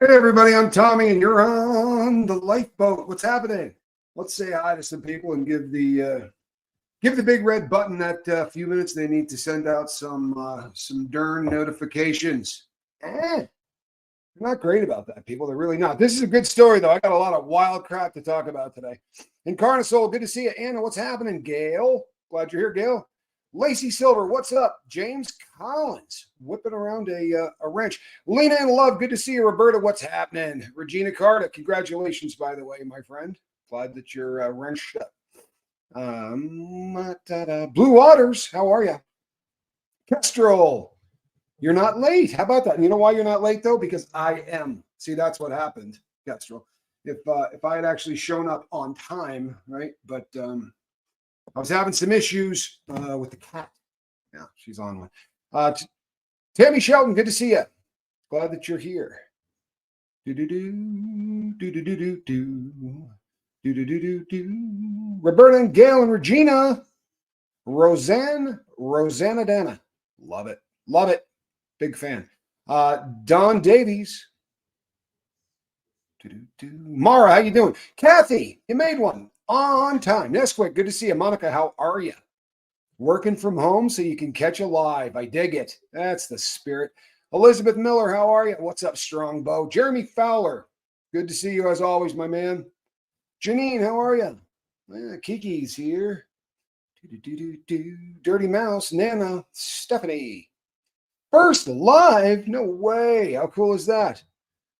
Hey everybody, I'm Tommy and you're on the lifeboat. What's happening? Let's say hi to some people and give the big red button that few minutes they need to send out some darn notifications. They're not great about that, people. They're really not. This is a good story though. I got a lot of wild crap to talk about today. Incarnasoul, good to see you. Anna, what's happening? Gail, glad you're here, Gail. Lacey Silver, what's up? James Collins, whipping around a wrench. Lena and Love, good to see you. Roberta, what's happening? Regina Carter, congratulations, by the way, my friend. Glad that you're wrenched up. Blue Waters, how are you? Kestrel, you're not late. How about that? And you know why you're not late, though? Because I am. See, that's what happened, Kestrel. If I had actually shown up on time, right? But I was having some issues with the cat. Yeah, she's on one. Tammy Shelton, good to see you. Glad that you're here. Roberta and Gail and Regina. Rosanna Dana. Love it. Love it. Big fan. Don Davies. Mara, how you doing? Kathy, you made one. On time. Nesquik, good to see you. Monica, how are you? Working from home so you can catch a live. I dig it. That's the spirit. Elizabeth Miller, how are you? What's up, Strongbow? Jeremy Fowler, good to see you as always, my man. Janine, how are you? Kiki's here. Dirty Mouse, Nana, Stephanie. First live? No way. How cool is that?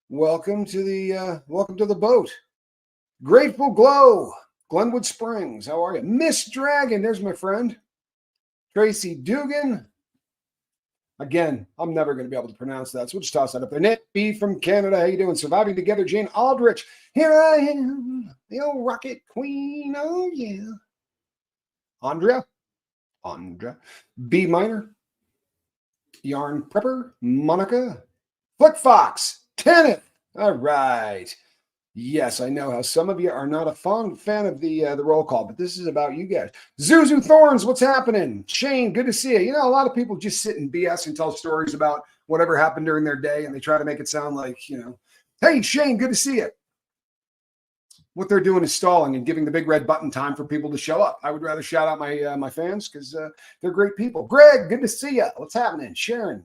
Welcome to the boat. Grateful Glow. Glenwood Springs, how are you? Miss Dragon, there's my friend. Tracy Dugan. Again, I'm never going to be able to pronounce that, so we'll just toss that up there. Nit B from Canada, how you doing? Surviving Together, Jane Aldrich. Here I am, the old rocket queen, oh yeah. Andrea. B minor. Yarn Prepper. Monica. Flick Fox. Kenneth. All right. Yes, I know how some of you are not a fond fan of the roll call, but this is about you guys. Zuzu Thorns, what's happening? Shane, good to see you. You know, a lot of people just sit and BS and tell stories about whatever happened during their day, and they try to make it sound like, you know, hey, Shane, good to see you. What they're doing is stalling and giving the big red button time for people to show up. I would rather shout out my fans because they're great people. Greg, good to see you. What's happening? Sharon,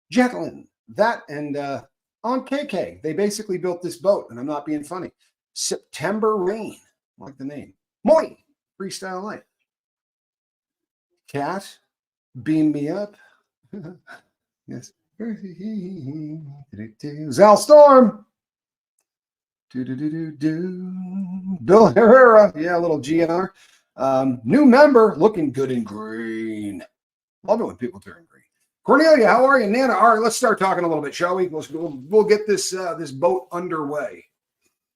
Jacqueline, that, and on KK, they basically built this boat, and I'm not being funny. September Rain, I like the name. Moy, Freestyle Life. Cat, Beam Me Up. Yes. Zal Storm. Bill Herrera. Yeah, a little GNR. New member, looking good in green. Love it when people turn green. Cornelia, how are you? Nana, all right, let's start talking a little bit, shall we? We'll get this boat underway.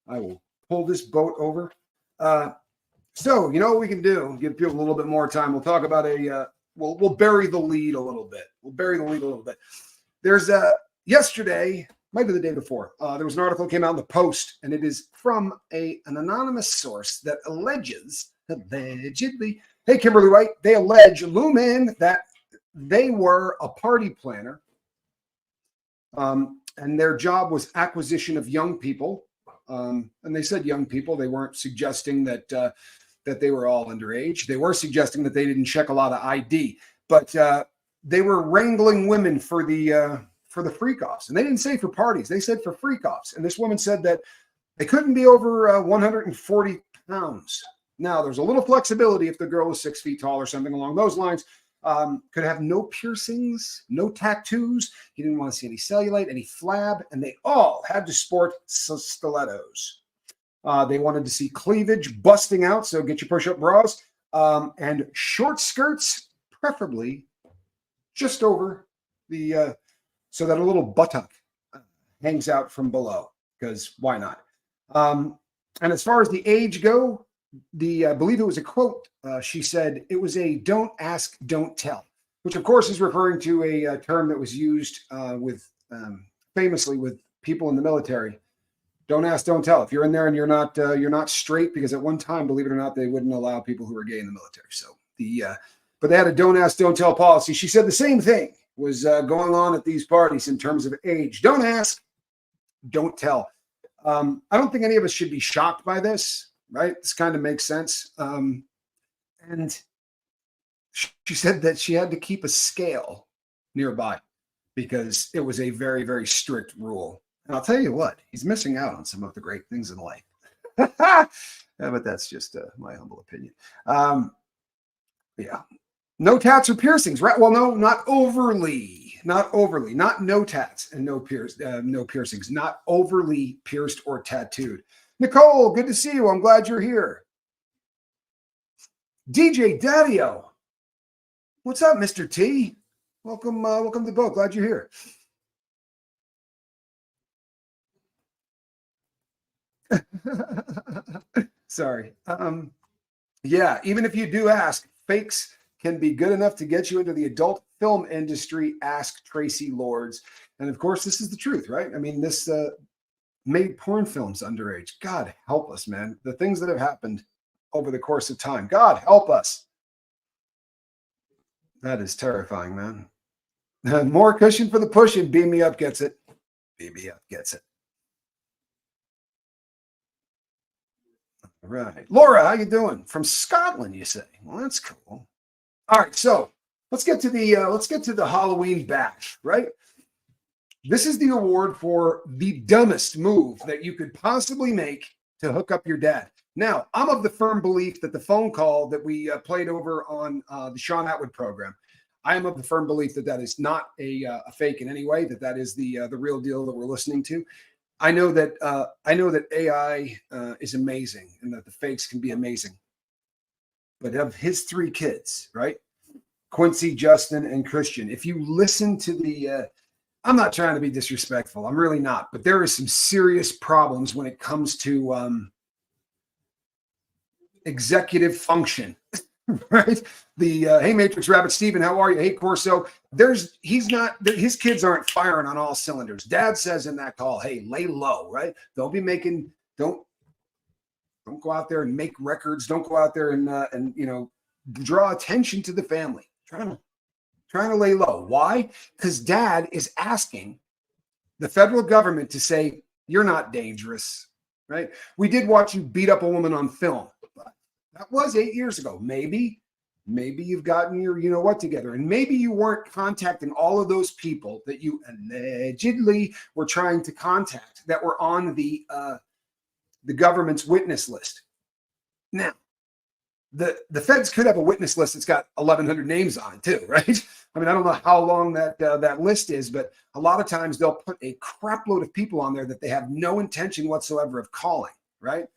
I will pull this boat over. So, you know what we can do? Give people a little bit more time. We'll talk about we'll bury the lead a little bit. There's yesterday, might be the day before, there was an article that came out in the Post, and it is from an anonymous source that allegedly, hey, Kimberly White, they allege Lumen that they were a party planner, and their job was acquisition of young people. And they said young people. They weren't suggesting that they were all underage. They were suggesting that they didn't check a lot of ID, but they were wrangling women for the freak-offs. And they didn't say for parties. They said for freak-offs. And this woman said that they couldn't be over 140 pounds. Now, there's a little flexibility if the girl was 6 feet tall or something along those lines. Could have no piercings, no tattoos. He didn't want to see any cellulite, any flab, and they all had to sport stilettos. They wanted to see cleavage busting out, so get your push-up bras, and short skirts, preferably just over the, so that a little buttock hangs out from below, because why not? And as far as the age go, I believe it was a quote. She said it was a "don't ask, don't tell," which of course is referring to a term that was used famously with people in the military. Don't ask, don't tell. If you're in there and you're not straight, because at one time, believe it or not, they wouldn't allow people who were gay in the military. So but they had a "don't ask, don't tell" policy. She said the same thing was going on at these parties in terms of age. Don't ask, don't tell. I don't think any of us should be shocked by this, right? This kind of makes sense. And she said that she had to keep a scale nearby because it was a very, very strict rule. And I'll tell you what, he's missing out on some of the great things in life. Yeah, but that's just my humble opinion. Yeah. No tats or piercings, right? Well, no, not overly, not no tats and no piercings, not overly pierced or tattooed. Nicole, good to see you. I'm glad you're here. DJ Daddy-O. What's up, Mr. T? Welcome to the boat. Glad you're here. Sorry. Yeah, even if you do ask, fakes can be good enough to get you into the adult film industry. Ask Tracy Lords. And of course, this is the truth, right? I mean, this made porn films underage. God help us, man. The things that have happened over the course of time. God help us. That is terrifying, man. More cushion for the pushing. Beam me up gets it. Beam me up gets it. All right. Laura, how you doing? From Scotland, you say? Well, that's cool. All right, so let's get to the Halloween bash, right? This is the award for the dumbest move that you could possibly make to hook up your dad. Now, I'm of the firm belief that the phone call that we played over on the Sean Atwood program, I am of the firm belief that that is not a fake in any way, that is the real deal that we're listening to. I know that AI is amazing and that the fakes can be amazing. But of his 3 kids, right? Quincy, Justin, and Christian, if you listen to the I'm not trying to be disrespectful. I'm really not. But there are some serious problems when it comes to executive function, right? The hey, Matrix Rabbit Steven, how are you? Hey, Corso. His kids aren't firing on all cylinders. Dad says in that call, hey, lay low, right? Don't go out there and make records. Don't go out there and draw attention to the family. Trying to lay low. Why? Because dad is asking the federal government to say, you're not dangerous, right? We did watch you beat up a woman on film. But that was 8 years ago. Maybe you've gotten your you-know-what together. And maybe you weren't contacting all of those people that you allegedly were trying to contact that were on the government's witness list. Now, the feds could have a witness list that's got 1,100 names on it too, right? I mean, I don't know how long that list is, but a lot of times they'll put a crap load of people on there that they have no intention whatsoever of calling, right?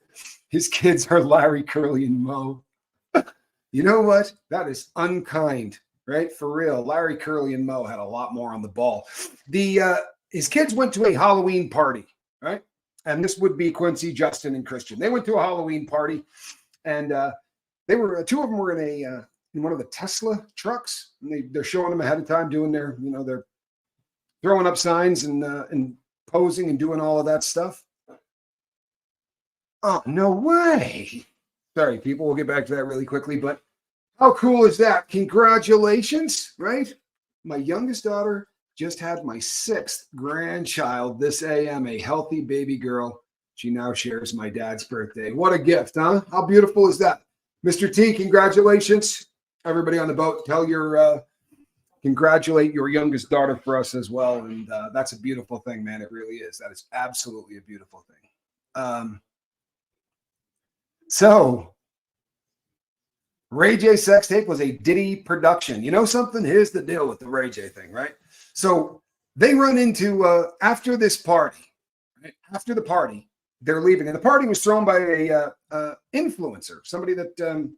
His kids are Larry, Curly, and Mo. You know what? That is unkind, right? For real. Larry, Curly, and Mo had a lot more on the ball. His kids went to a Halloween party, right? And this would be Quincy, Justin, and Christian. They went to a Halloween party, and they were 2 of them were in one of the Tesla trucks, and they're showing them ahead of time doing their, they're throwing up signs and posing and doing all of that stuff. Oh, no way. Sorry, people, we'll get back to that really quickly, but how cool is that? Congratulations, right? My youngest daughter just had my 6th grandchild this AM, a healthy baby girl. She now shares my dad's birthday. What a gift, huh? How beautiful is that? Mr. T, congratulations. Everybody on the boat, congratulate your youngest daughter for us as well. And that's a beautiful thing, man. It really is. That is absolutely a beautiful thing. So Ray J sex tape was a Diddy production. You know something? Here's the deal with the Ray J thing, right? So they run into, after this party, right? After the party, they're leaving. And the party was thrown by a influencer, somebody that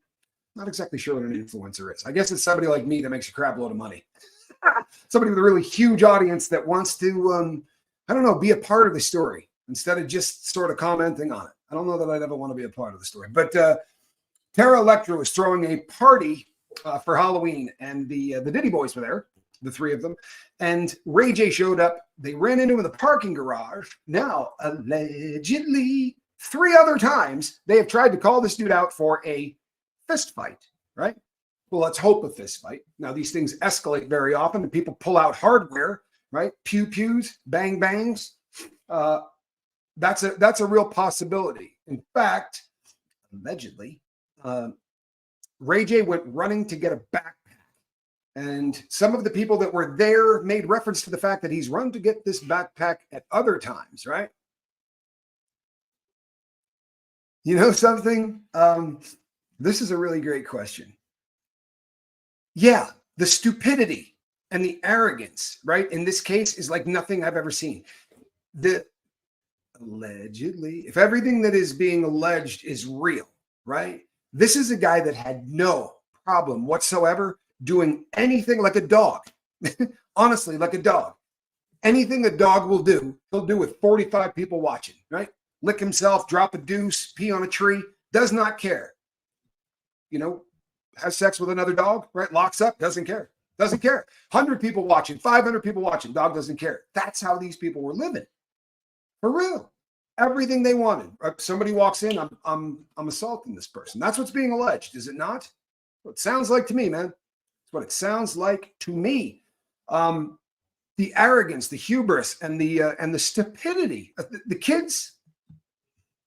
not exactly sure what an influencer is. I guess it's somebody like me that makes a crap load of money. Somebody with a really huge audience that wants to, be a part of the story instead of just sort of commenting on it. I don't know that I'd ever want to be a part of the story. But Tara Electra was throwing a party for Halloween, and the Diddy boys were there, the 3 of them. And Ray J showed up. They ran into him in the parking garage. Now, allegedly, 3 other times, they have tried to call this dude out for a fist fight, right? Well, let's hope a fist fight. Now, these things escalate very often, and people pull out hardware, right? Pew pews, bang bangs. that's a real possibility. In fact, allegedly, Ray J went running to get a backpack. And some of the people that were there made reference to the fact that he's run to get this backpack at other times, right? You know something? This is a really great question. Yeah, the stupidity and the arrogance, right? In this case is like nothing I've ever seen. Allegedly, if everything that is being alleged is real, right? This is a guy that had no problem whatsoever doing anything like a dog. Honestly, like a dog. Anything a dog will do, he'll do with 45 people watching, right? Lick himself, drop a deuce, pee on a tree, does not care. You know, has sex with another dog, right? Locks up, doesn't care. Doesn't care. 100 people watching, 500 people watching, dog doesn't care. That's how these people were living. For real. Everything they wanted. Somebody walks in, I'm assaulting this person. That's what's being alleged, is it not? Well, it sounds like to me, man. It's what it sounds like to me. The arrogance, the hubris, and the stupidity. The kids,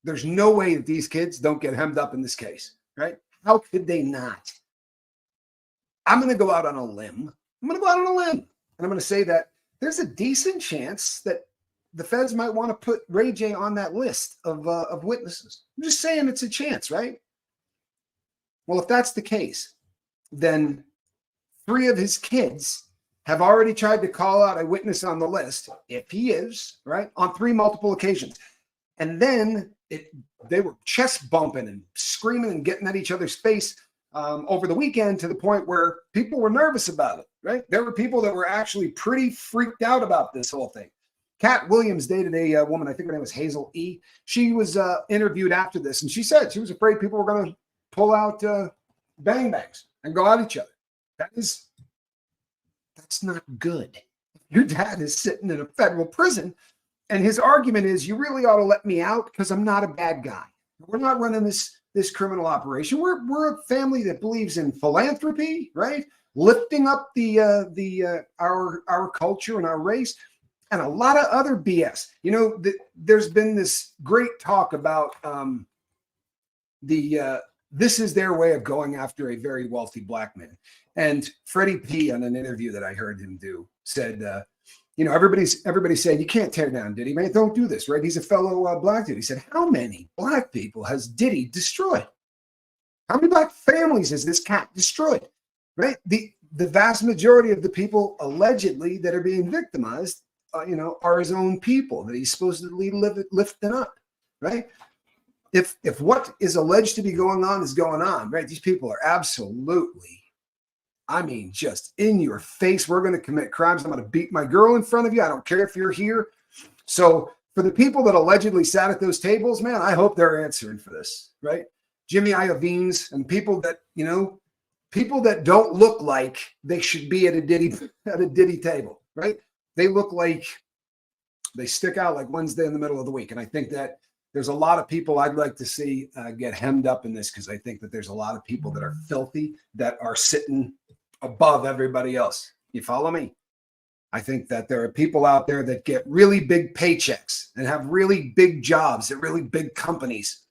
there's no way that these kids don't get hemmed up in this case, right? How could they not? I'm going to go out on a limb. And I'm going to say that there's a decent chance that the feds might want to put Ray J on that list of witnesses. I'm just saying it's a chance, right? Well, if that's the case, then 3 of his kids have already tried to call out a witness on the list, if he is, right, on 3 multiple occasions. And then they were chest bumping and screaming and getting at each other's face over the weekend to the point where people were nervous about it, right? There were people that were actually pretty freaked out about this whole thing. Cat Williams dated a woman, I think her name was Hazel E. She was interviewed after this, and she said she was afraid people were going to pull out bang bangs and go at each other. That's not good. Your dad is sitting in a federal prison, and his argument is, you really ought to let me out because I'm not a bad guy. We're not running this criminal operation. We're a family that believes in philanthropy, right? Lifting up our culture and our race, and a lot of other BS. You know, there's been this great talk about this is their way of going after a very wealthy black man. And Freddie P, on an interview that I heard him do, said, you know, everybody's saying you can't tear down Diddy, man. Don't do this, right? He's a fellow black dude. He said, how many black people has Diddy destroyed? How many black families has this cat destroyed? Right? The vast majority of the people allegedly that are being victimized, you know, are his own people that he's supposedly lifting up, right? If what is alleged to be going on is going on, right? These people are absolutely, I mean, just in your face. We're going to commit crimes. I'm going to beat my girl in front of you. I don't care if you're here. So for the people that allegedly sat at those tables, man, I hope they're answering for this, right? Jimmy Iovines and people that, you know, people that don't look like they should be at a Diddy table, right? They look like they stick out like Wednesday in the middle of the week. And I think that there's a lot of people I'd like to see get hemmed up in this, because I think that there's a lot of people that are filthy that are sitting above everybody else. You follow me? I think that there are people out there that get really big paychecks and have really big jobs at really big companies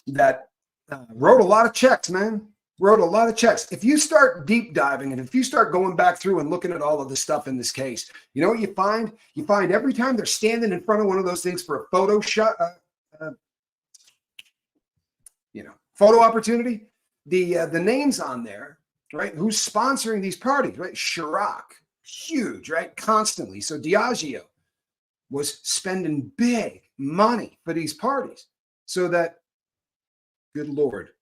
that wrote a lot of checks, man. Wrote a lot of checks. If you start deep diving and if you start going back through and looking at all of the stuff in this case, you know what you find? You find every time they're standing in front of one of those things for a photo shot, you know, photo opportunity, the names on there, right? Who's sponsoring these parties, right? Chirac, huge, right? Constantly. So Diageo was spending big money for these parties so that, good Lord,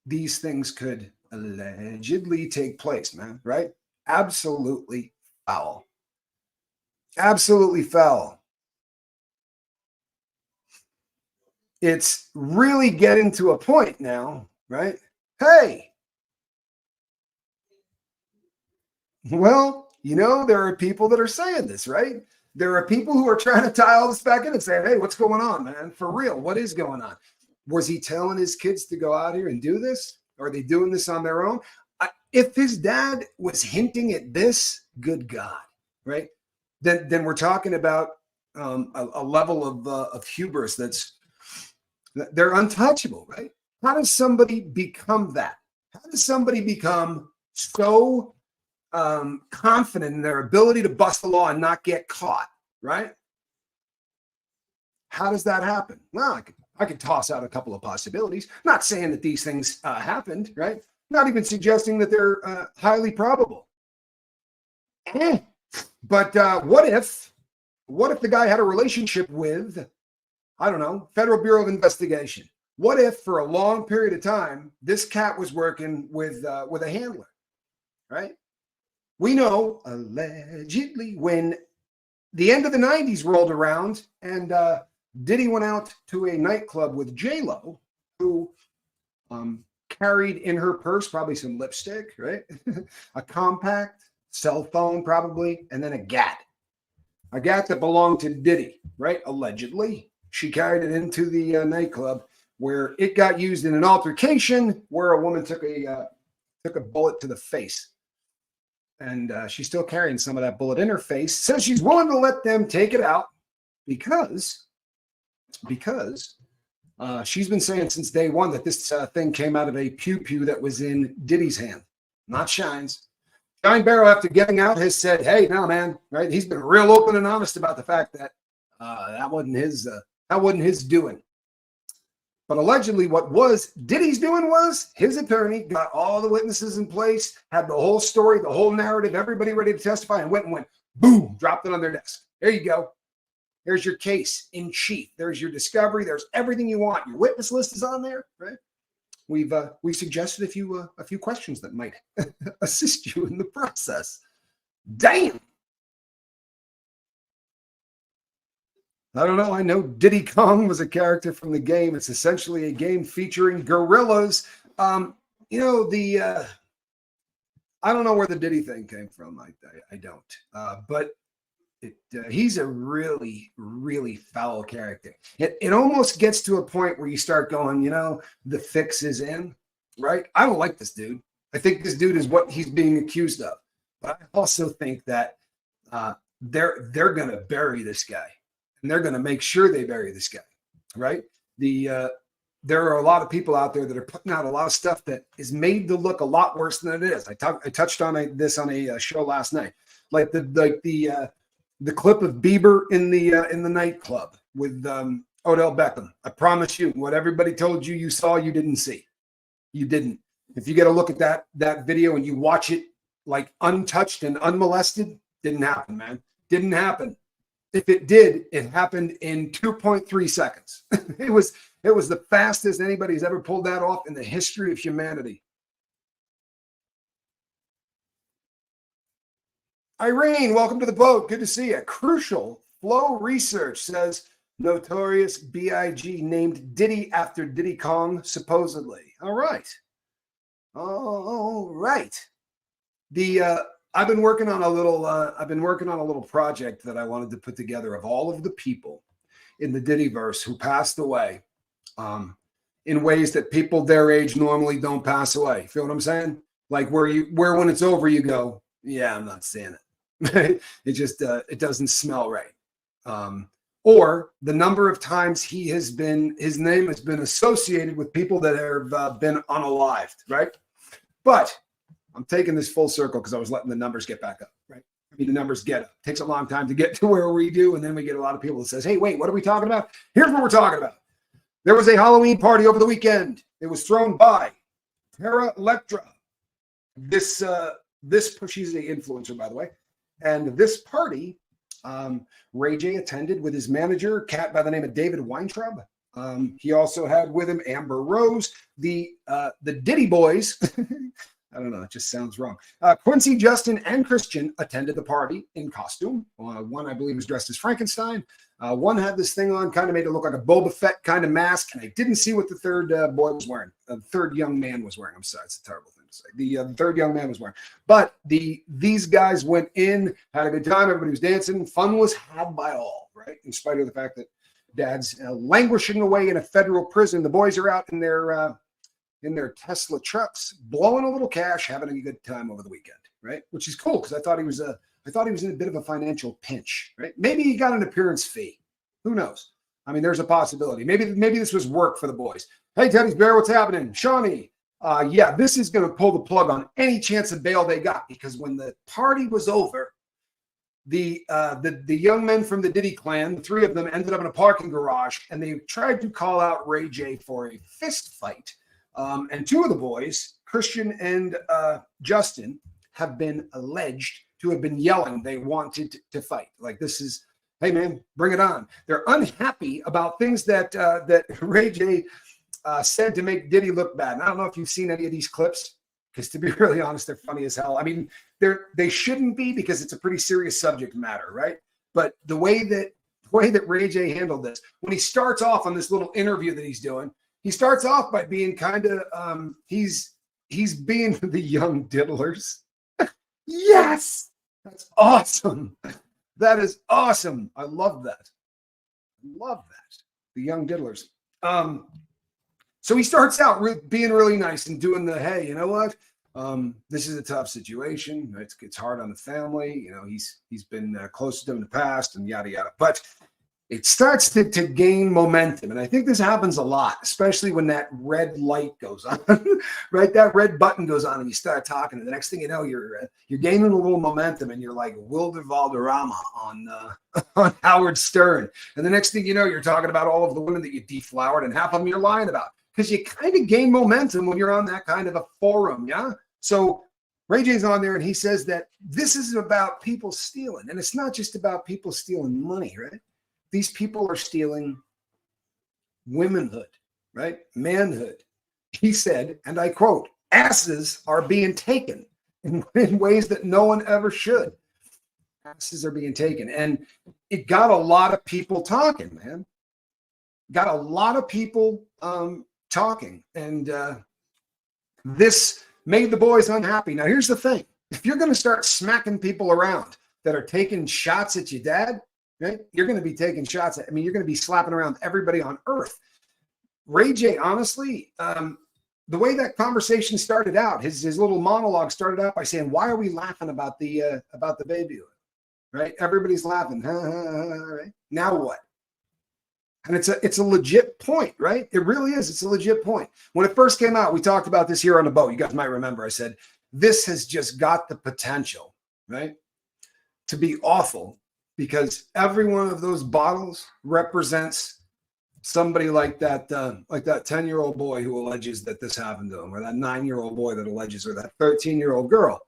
these things could allegedly take place, man, right? Absolutely foul. Absolutely foul. It's really getting to a point now, right? Hey, well, you know, there are people that are saying this, right? There are people who are trying to tie all this back in and say, hey, what's going on, man? For real, what is going on? Was he telling his kids to go out here and do this? Are they doing this on their own? If his dad was hinting at this, good God, right? Then we're talking about a level of hubris they're untouchable, right? How does somebody become that? How does somebody become so confident in their ability to bust the law and not get caught, right? How does that happen? Well, I could toss out a couple of possibilities. Not saying that these things happened, right? Not even suggesting that they're highly probable. But what if the guy had a relationship with, I don't know, Federal Bureau of Investigation? What if for a long period of time, this cat was working with a handler, right? We know, allegedly, when the end of the 90s rolled around and Diddy went out to a nightclub with J-Lo, who carried in her purse probably some lipstick, right? A compact, cell phone probably, and then a gat. A gat that belonged to Diddy, right? Allegedly. She carried it into the nightclub where it got used in an altercation where a woman took a bullet to the face. And she's still carrying some of that bullet in her face. Says she's willing to let them take it out because she's been saying since day one that this thing came out of a pew-pew that was in Diddy's hand, not Shine's. Shine Barrow, after getting out, has said, hey, no, man, right? He's been real open and honest about the fact that that wasn't his doing. But allegedly what was Diddy's doing was his attorney got all the witnesses in place, had the whole story, the whole narrative, everybody ready to testify, and went, boom, dropped it on their desk. There you go. There's your case in chief. There's your discovery. There's everything you want. Your witness list is on there, right? We've suggested a few questions that might assist you in the process. Damn. I don't know. I know Diddy Kong was a character from the game. It's essentially a game featuring gorillas. I don't know where the Diddy thing came from. I don't. But he's a really, really foul character. It almost gets to a point where you start going, the fix is in, right? I don't like this dude. I think this dude is what he's being accused of. But I also think that they're going to bury this guy. And they're going to make sure they bury this guy, right? There are a lot of people out there that are putting out a lot of stuff that is made to look a lot worse than it is. I touched on this on a show last night, like the clip of Bieber in the nightclub with Odell Beckham. I promise you, what everybody told you you saw, you didn't see. You didn't. If you get a look at that video and you watch it like untouched and unmolested, didn't happen, man. Didn't happen. If it did, it happened in 2.3 seconds. It was the fastest anybody's ever pulled that off in the history of humanity. Irene, welcome to the boat. Good to see you. Crucial Flow Research says Notorious B.I.G. named Diddy after Diddy Kong, supposedly. All right. All right. I've been working on a little project that I wanted to put together of all of the people in the Diddyverse who passed away in ways that people their age normally don't pass away. Feel what I'm saying? Like where when it's over, you go, yeah, I'm not seeing it. It just it doesn't smell right. Or the number of times his name has been associated with people that have been unalived, right? But I'm taking this full circle because I was letting the numbers get back up, right? I mean, the numbers get up. It takes a long time to get to where we do, and then we get a lot of people that says, hey, wait, what are we talking about? Here's what we're talking about. There was a Halloween party over the weekend. It was thrown by Terra Electra. This she's an influencer, by the way. And this party, Ray J attended with his manager, cat by the name of David Weintraub. He also had with him Amber Rose, the Diddy boys. I don't know. It just sounds wrong. Quincy, Justin, and Christian attended the party in costume. One, I believe, was dressed as Frankenstein. One had this thing on, kind of made it look like a Boba Fett kind of mask. And I didn't see what the third boy was wearing. The third young man was wearing. I'm sorry. It's a terrible thing to say. The third young man was wearing. But these guys went in, had a good time. Everybody was dancing. Fun was had by all, right? In spite of the fact that Dad's languishing away in a federal prison. The boys are out in their Tesla trucks, blowing a little cash, having a good time over the weekend, right? Which is cool because I thought he was I thought he was in a bit of a financial pinch, right? Maybe he got an appearance fee. Who knows? I mean, there's a possibility. Maybe this was work for the boys. Hey, Teddy's Bear, what's happening? Shawnee, yeah, this is going to pull the plug on any chance of bail they got, because when the party was over, the young men from the Diddy clan, the three of them, ended up in a parking garage, and they tried to call out Ray J for a fist fight. And two of the boys, Christian and Justin, have been alleged to have been yelling they wanted to fight. Like, this is, hey man, bring it on. They're unhappy about things that Ray J said to make Diddy look bad. And I don't know if you've seen any of these clips, because to be really honest, they're funny as hell. I mean, they shouldn't be, because it's a pretty serious subject matter, right? But the way that Ray J handled this, when he starts off on this little interview that he's doing, he starts off by being kind of he's being the young diddlers. Yes, that's awesome. That is awesome. I love that. The young diddlers. So he starts out being really nice and doing the, hey, you know what? This is a tough situation. It's hard on the family. You know, he's been close to them in the past and yada, yada. But it starts to gain momentum. And I think this happens a lot, especially when that red light goes on, right? That red button goes on and you start talking. And the next thing you know, you're gaining a little momentum, and you're like Wilder Valderrama on Howard Stern. And the next thing you know, you're talking about all of the women that you deflowered, and half of them you're lying about, because you kind of gain momentum when you're on that kind of a forum. Yeah. So Ray J's on there, and he says that this is about people stealing. And it's not just about people stealing money, right? These people are stealing womanhood, right? Manhood. He said, and I quote, asses are being taken in ways that no one ever should. Asses are being taken. And it got a lot of people talking, man. Got a lot of people talking. And this made the boys unhappy. Now, here's the thing. If you're going to start smacking people around that are taking shots at your dad, right? You're going to be taking shots at, you're going to be slapping around everybody on earth. Ray J, honestly, the way that conversation started out, his little monologue started out by saying, why are we laughing about the baby oil? Right? Everybody's laughing. Right? Now what? And it's a legit point, right? It really is. It's a legit point. When it first came out, we talked about this here on the boat. You guys might remember. I said, this has just got the potential, right, to be awful, because every one of those bottles represents somebody like that 10-year-old boy who alleges that this happened to him, or that 9-year-old boy that alleges, or that 13-year-old girl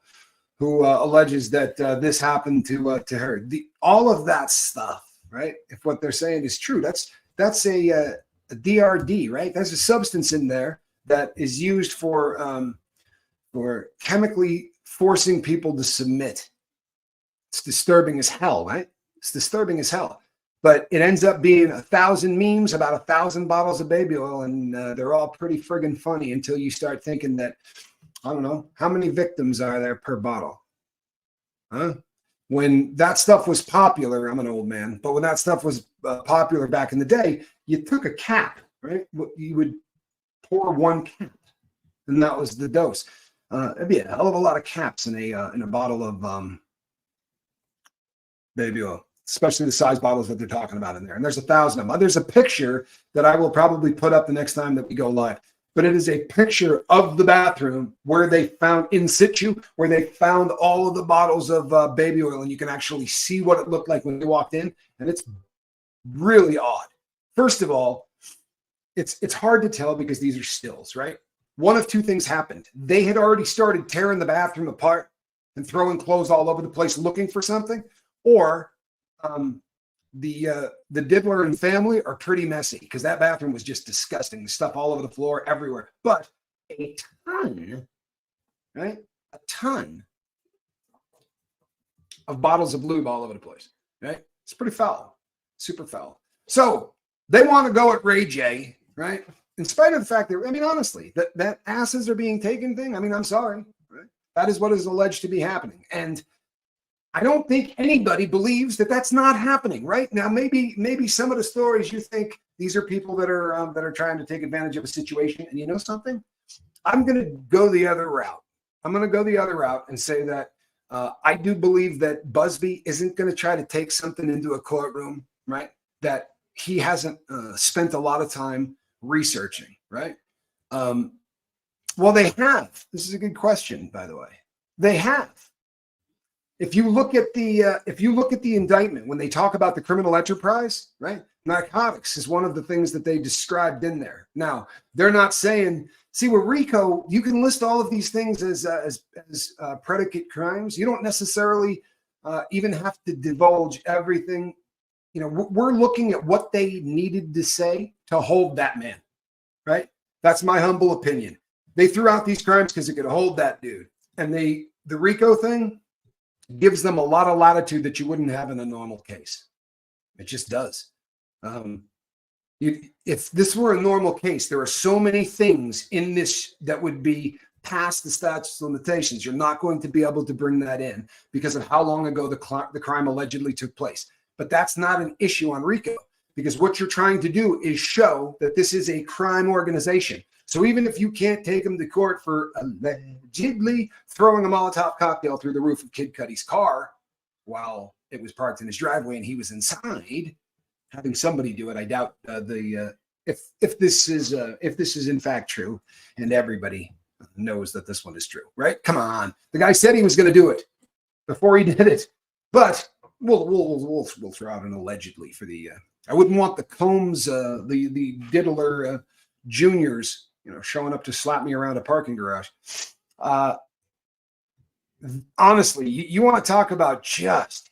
who alleges that this happened to her. All of that stuff, right? If what they're saying is true, that's a DRD, right? There's a substance in there that is used for chemically forcing people to submit. It's disturbing as hell, right? It's disturbing as hell. But it ends up being 1,000 memes about 1,000 bottles of baby oil, and they're all pretty friggin' funny until you start thinking that, I don't know, how many victims are there per bottle? Huh? When that stuff was popular, I'm an old man, but when that stuff was popular back in the day, you took a cap, right? You would pour one cap, and that was the dose. It'd be a hell of a lot of caps in a bottle of baby oil, especially the size bottles that they're talking about in there. And there's 1,000 of them. There's a picture that I will probably put up the next time that we go live. But it is a picture of the bathroom where they found in situ, where they found all of the bottles of baby oil, and you can actually see what it looked like when they walked in, and it's really odd. First of all, it's hard to tell because these are stills, right? One of two things happened. They had already started tearing the bathroom apart and throwing clothes all over the place looking for something, or the Diddler and family are pretty messy, because that bathroom was just disgusting. Stuff all over the floor, everywhere. But a ton, right? A ton of bottles of lube all over the place, right? It's pretty foul, super foul. So they want to go at Ray J, right? In spite of the fact that, honestly, that asses are being taken thing, I'm sorry, right? That is what is alleged to be happening. And I don't think anybody believes that that's not happening right now. Maybe some of the stories you think these are people that are trying to take advantage of a situation. And you know something? I'm going to go the other route. I'm going to go the other route and say that I do believe that Busby isn't going to try to take something into a courtroom, right, that he hasn't spent a lot of time researching, right? Well, they have. This is a good question, by the way. They have. If you look at the indictment, when they talk about the criminal enterprise, right? Narcotics is one of the things that they described in there. Now, they're not saying, see, with RICO, you can list all of these things as predicate crimes. You don't necessarily even have to divulge everything. You know, we're looking at what they needed to say to hold that man, right? That's my humble opinion. They threw out these crimes because it could hold that dude. And the RICO thing gives them a lot of latitude that you wouldn't have in a normal case. It just does. If this were a normal case, there are so many things in this that would be past the statute of limitations. You're not going to be able to bring that in because of how long ago the crime allegedly took place. But that's not an issue on RICO, because what you're trying to do is show that this is a crime organization. So even if you can't take him to court for allegedly throwing a Molotov cocktail through the roof of Kid Cudi's car while it was parked in his driveway and he was inside, having somebody do it, I doubt if this is in fact true, and everybody knows that this one is true, right? Come on, the guy said he was going to do it before he did it, but we'll throw out an allegedly for the. I wouldn't want the Combs, the Diddler juniors, showing up to slap me around a parking garage. Honestly, you want to talk about just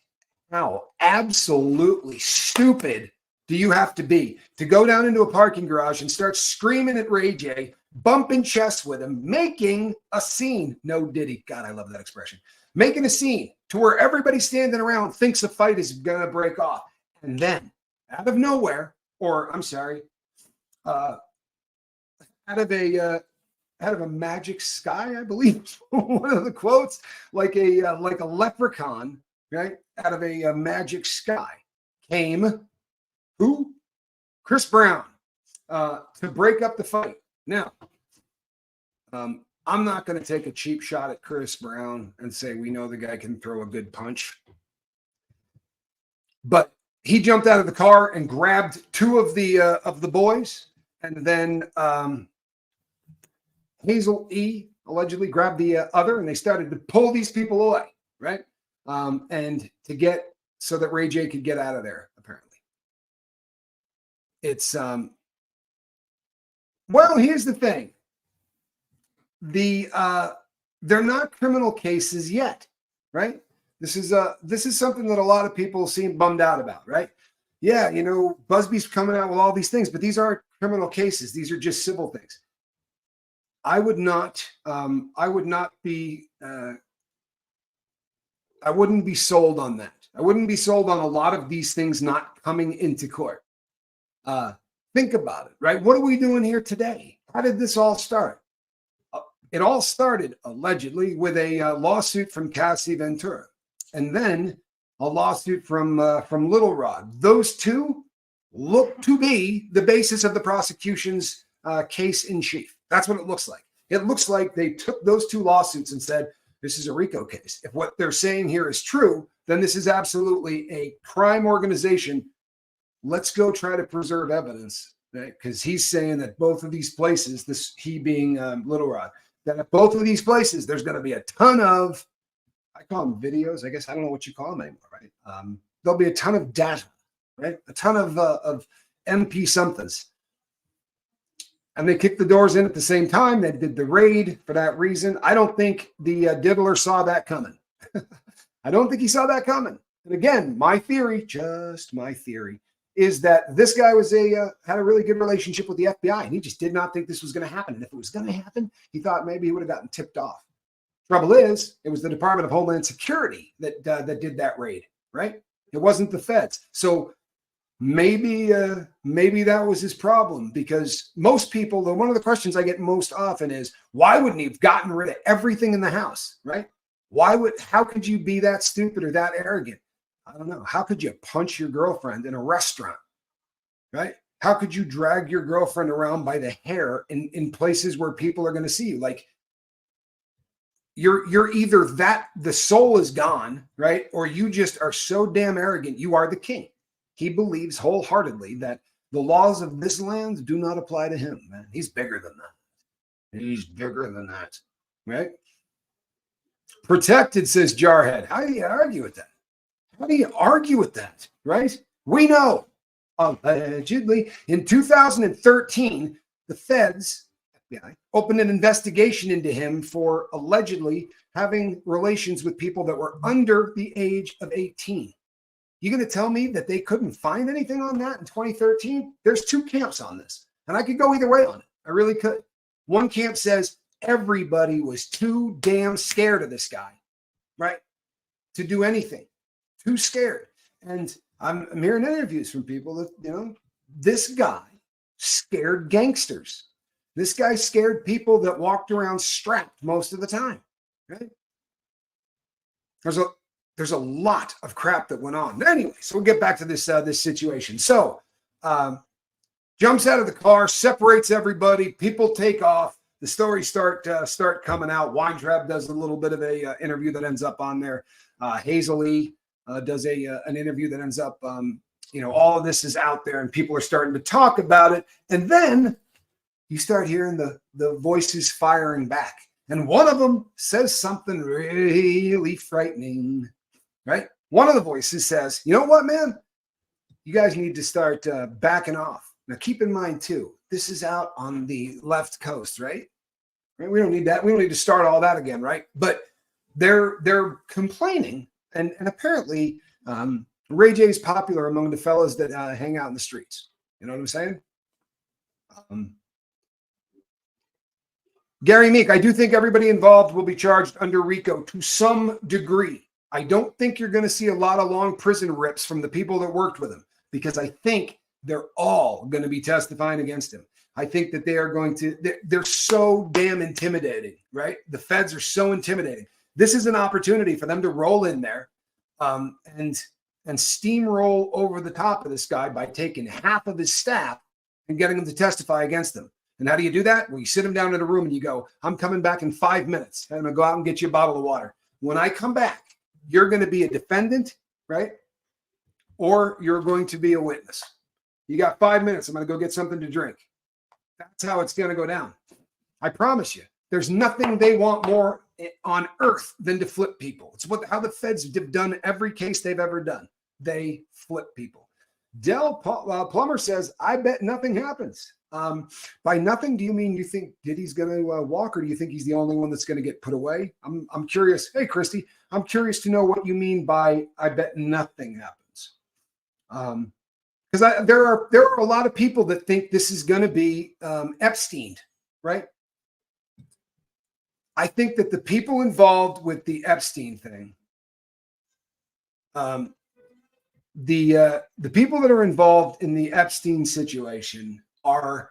how absolutely stupid do you have to be to go down into a parking garage and start screaming at Ray J, bumping chests with him, making a scene. No Diddy. God, I love that expression. Making a scene to where everybody standing around thinks a fight is going to break off. And then out of nowhere, or I'm sorry, out of a magic sky, I believe, one of the quotes, like a leprechaun, right? Out of a magic sky came who? Chris Brown, to break up the fight. Now, I'm not going to take a cheap shot at Chris Brown and say we know the guy can throw a good punch, but he jumped out of the car and grabbed two of the boys, and then Hazel E allegedly grabbed the other, and they started to pull these people away, right? And to get so that Ray J could get out of there. Apparently, it's well, here's the thing. They're not criminal cases yet, right? This is something that a lot of people seem bummed out about, right? Yeah, Busby's coming out with all these things, but these aren't criminal cases. These are just civil things. I wouldn't be sold on that. I wouldn't be sold on a lot of these things not coming into court. Think about it, right? What are we doing here today? How did this all start? It all started allegedly with a lawsuit from Cassie Ventura, and then a lawsuit from Little Rod. Those two look to be the basis of the prosecution's case in chief. That's what it looks like. It looks like they took those two lawsuits and said, this is a RICO case. If what they're saying here is true, then this is absolutely a crime organization. Let's go try to preserve evidence, right? Because he's saying that both of these places, he being Little Rod, that at both of these places, there's going to be a ton of, I call them videos. I guess I don't know what you call them anymore, right? There'll be a ton of data, right? A ton of MP somethings. And they kicked the doors in at the same time. They did the raid for that reason. I don't think the Diddler saw that coming. I don't think he saw that coming. And again, my theory, just my theory, is that this guy had a really good relationship with the FBI, and he just did not think this was going to happen. And if it was going to happen, he thought maybe he would have gotten tipped off. Trouble is, it was the Department of Homeland Security that did that raid, right? It wasn't the feds. So maybe that was his problem, because most people, one of the questions I get most often is, why wouldn't he have gotten rid of everything in the house, right? How could you be that stupid or that arrogant? I don't know. How could you punch your girlfriend in a restaurant, right? How could you drag your girlfriend around by the hair in places where people are going to see you? Like, you're either that the soul is gone, right? Or you just are so damn arrogant, you are the king. He believes wholeheartedly that the laws of this land do not apply to him, man. He's bigger than that. He's bigger than that, right? Protected, says Jarhead. How do you argue with that? How do you argue with that, right? We know, allegedly, in 2013, the feds, FBI, opened an investigation into him for allegedly having relations with people that were under the age of 18. You going to tell me that they couldn't find anything on that in 2013? There's two camps on this, and I could go either way on it. I really could. One camp says everybody was too damn scared of this guy, right? To do anything. Too scared. And I'm hearing interviews from people that, this guy scared gangsters. This guy scared people that walked around strapped most of the time, right? There's a lot of crap that went on. Anyway, so we'll get back to this situation. So jumps out of the car, separates everybody. People take off. The stories start coming out. Weintraub does a little bit of a interview that ends up on there. Hazel E. Does an interview that ends up, all of this is out there and people are starting to talk about it. And then you start hearing the voices firing back. And one of them says something really frightening, right? One of the voices says, you know what, man? You guys need to start backing off. Now, keep in mind, too, this is out on the left coast, right? We don't need that. We don't need to start all that again, right? But they're complaining. And apparently, Ray J is popular among the fellas that hang out in the streets. You know what I'm saying? Gary Meek, I do think everybody involved will be charged under RICO to some degree. I don't think you're going to see a lot of long prison rips from the people that worked with him, because I think they're all going to be testifying against him. I think that they are going to, they're so damn intimidating, right? The feds are so intimidating. This is an opportunity for them to roll in there and steamroll over the top of this guy by taking half of his staff and getting them to testify against him. And how do you do that? Well, you sit him down in a room and you go, I'm coming back in 5 minutes. I'm going to go out and get you a bottle of water. When I come back, you're going to be a defendant, right? Or you're going to be a witness. You got 5 minutes. I'm going to go get something to drink. That's how it's going to go down. I promise you. There's nothing they want more on earth than to flip people. It's how the feds have done every case they've ever done. They flip people. Dell Plummer says, I bet nothing happens. By nothing, do you mean you think Diddy's going to walk, or do you think he's the only one that's going to get put away? I'm curious. Hey, Christy, I'm curious to know what you mean by I bet nothing happens. Because there are a lot of people that think this is going to be Epstein, right? I think that the people involved with the Epstein thing, the people that are involved in the Epstein situation are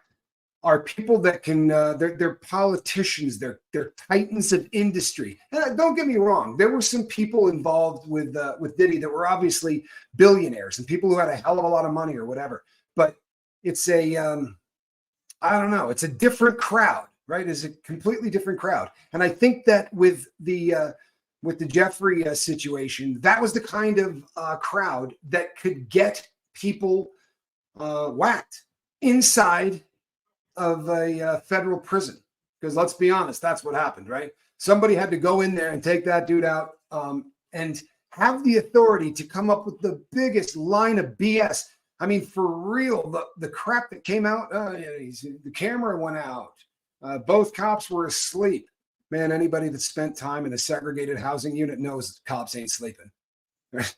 people that can they're politicians, they're titans of industry. And don't get me wrong, there were some people involved with Diddy that were obviously billionaires and people who had a hell of a lot of money or whatever. But it's a I don't know, it's a different crowd, right? It's a completely different crowd. And I think that with the Jeffrey situation, that was the kind of crowd that could get people whacked inside of a federal prison. Because let's be honest, that's what happened, right? Somebody had to go in there and take that dude out and have the authority to come up with the biggest line of BS. I mean, for real, the crap that came out, the camera went out. Both cops were asleep. Man, anybody that spent time in a segregated housing unit knows cops ain't sleeping.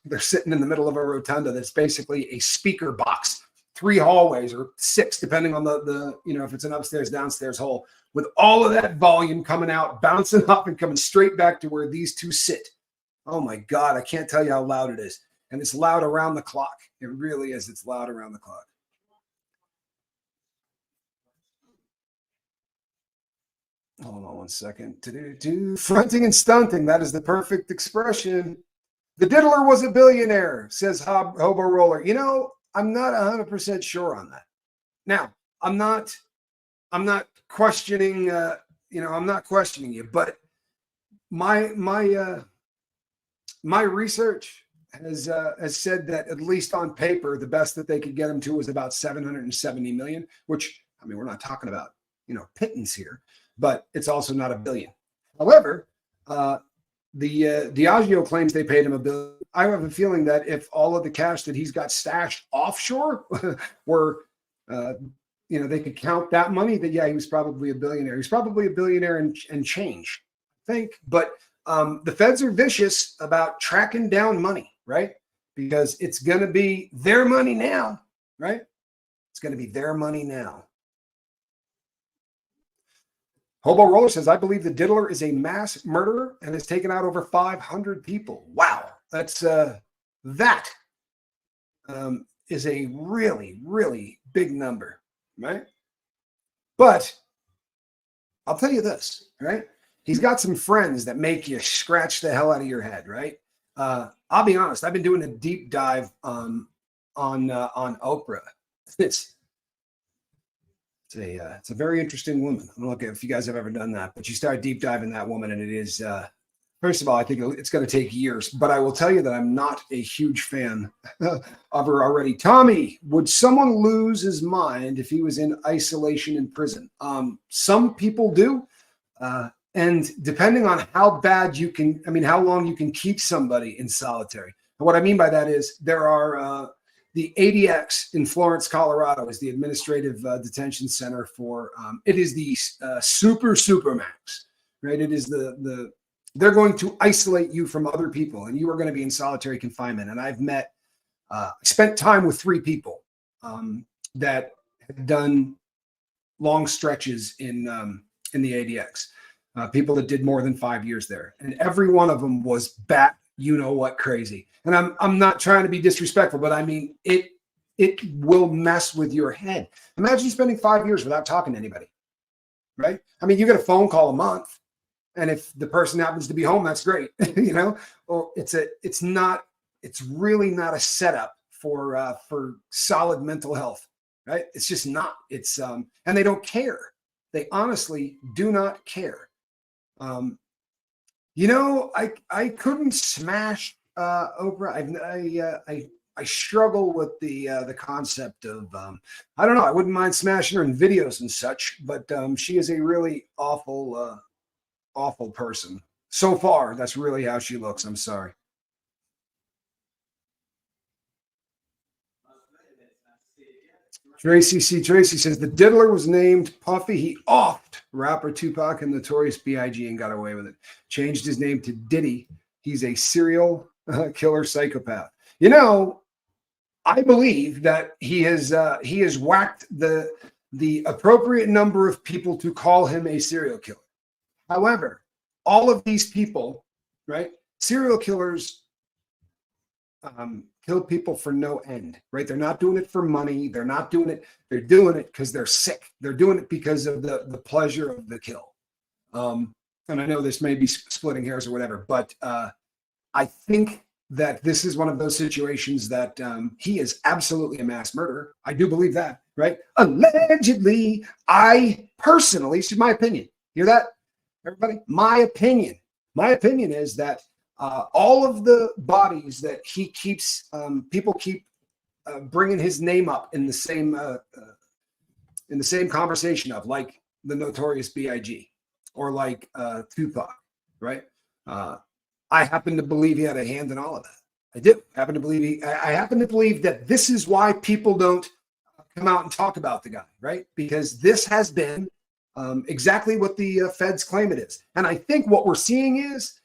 They're sitting in the middle of a rotunda that's basically a speaker box, 3 hallways or 6, depending on the if it's an upstairs, downstairs hole, with all of that volume coming out, bouncing up and coming straight back to where these two sit. Oh my God, I can't tell you how loud it is. And it's loud around the clock. It really is. It's loud around the clock. Hold on one second. Fronting and stunting. That is the perfect expression. The Diddler was a billionaire, says Hobo Roller. I'm not 100% sure on that. Now, I'm not questioning, I'm not questioning you, but my research has said that at least on paper, the best that they could get him to was about 770 million, which, I mean, we're not talking about, pittance here, but it's also not a billion. However, the Diageo claims they paid him $1 billion. I have a feeling that if all of the cash that he's got stashed offshore were, they could count that money, that, yeah, he was probably a billionaire. He's probably a billionaire and change, I think. But the feds are vicious about tracking down money, right? Because it's going to be their money now, right? It's going to be their money now. Hobo Roller says, I believe the Diddler is a mass murderer and has taken out over 500 people. Wow. That's that is a really, really big number, right? But I'll tell you this, right? He's got some friends that make you scratch the hell out of your head, right? I'll be honest. I've been doing a deep dive on Oprah. It's a very interesting woman. I don't know if you guys have ever done that, but you start deep diving that woman, and it is first of all, I think it's going to take years. But I will tell you that I'm not a huge fan of her already. Tommy, would someone lose his mind if he was in isolation in prison? Some people do. And depending on how bad how long you can keep somebody in solitary. And what I mean by that is there are the ADX in Florence, Colorado is the administrative detention center for, it is the super max, right? It is they're going to isolate you from other people and you are going to be in solitary confinement. And I've spent time with 3 people that have done long stretches in the ADX. People that did more than 5 years there. And every one of them was crazy. And I'm not trying to be disrespectful, but I mean, it will mess with your head. Imagine spending 5 years without talking to anybody, right? I mean, you get a phone call a month, and if the person happens to be home, that's great, or it's really not a setup for solid mental health, right? It's just not. It's and they don't care. They honestly do not care. I couldn't smash Oprah. I struggle with the concept of I don't know. I wouldn't mind smashing her in videos and such, but she is a really awful person. So far, that's really how she looks. I'm sorry. Tracy says the Diddler was named Puffy. He offed rapper Tupac and Notorious B.I.G. and got away with it. Changed his name to Diddy. He's a serial killer psychopath. I believe that he has whacked the appropriate number of people to call him a serial killer. However, all of these people, right? Serial killers kill people for no end, right? They're not doing it for money. They're not doing it. They're doing it because they're sick. They're doing it because of the pleasure of the kill. And I know this may be splitting hairs or whatever, but I think that this is one of those situations that he is absolutely a mass murderer. I do believe that, right? Allegedly, I personally, this is my opinion. Hear that, everybody? My opinion is that all of the bodies that he keeps, people keep bringing his name up in the same conversation of, like the Notorious B.I.G. or like Tupac, right? I happen to believe he had a hand in all of that. I do happen to believe I happen to believe that this is why people don't come out and talk about the guy, right? Because this has been exactly what the feds claim it is. And I think what we're seeing is,